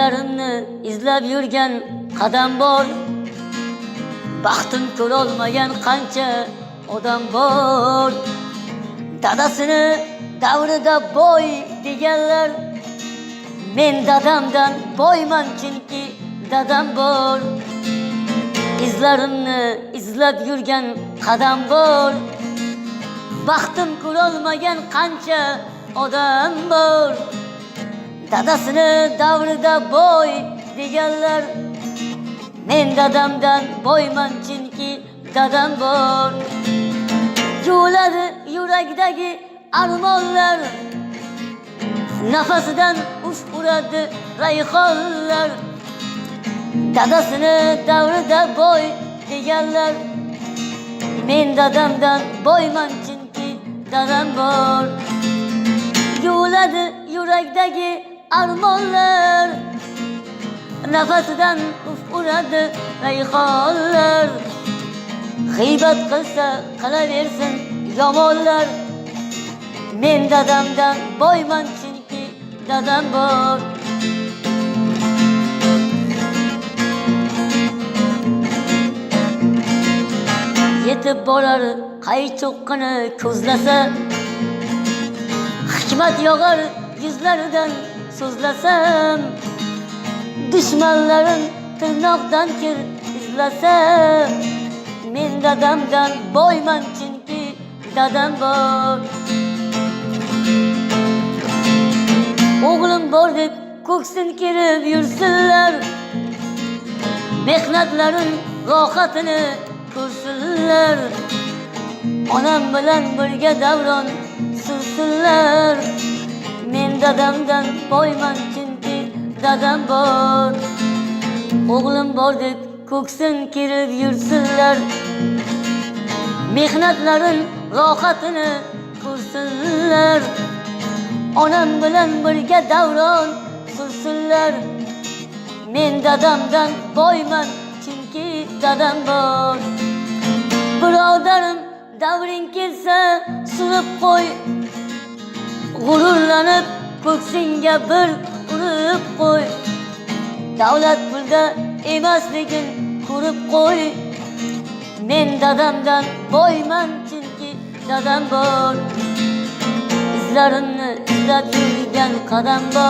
izlarimni izlab yurgan qadam bor. Baxtim ko'rolmagan qancha odam bor. Dadasini davrida boy deganlar, men dadamdan boyman chunki dadam bor. İzlarimni izlab yurgan qadam bor. Baxtim ko'rolmagan qancha odam bor. Dadasini davrida boy deganlar, men dadamdan boyman chunki dadam bor. Yuviladi yurakdagi armonlar, nafasidan uf uradi rayhonlar. Dadasini davrida boy deganlar, men dadamdan boyman chunki dadam bor. Yuviladi yurakdagi armonlar, nafasidan uf uradi rayhonlar. G'iybat qilsa qilaversin yomonlar, men dadamdan boyman chunki dadam bor. Yetib borar qay cho'qqini ko'zlasa, hikmat yog'ar yuzlaridan so'zlasam. Dushmanlarim tirnoqdan kir izlasa, men dadamdan boyman chunki dadam bor. O'g'lim bor deb ko'ksin kirib yursinlar, mehnatlarim rohatini ko'rsinlar. Onam bilan birga davron sursinlar, men dadamdan boyman chunki dadam bor. O'g'lim bor deb ko'ksin kirib yursinlar, mehnatlarim rohatini ko'rsinlar. Onam bilan birga davron sursinlar, men dadamdan boyman chunki dadam bor. Birodarim davring kelsa surib qo'y, g'ururlanib ko'ksingga bir urib qo'y. Davlat pulda emasligin ko'rib qo'y, men dadamdan boyman chunki dadam bor. İzlarimni izlab yurgan qadam bor.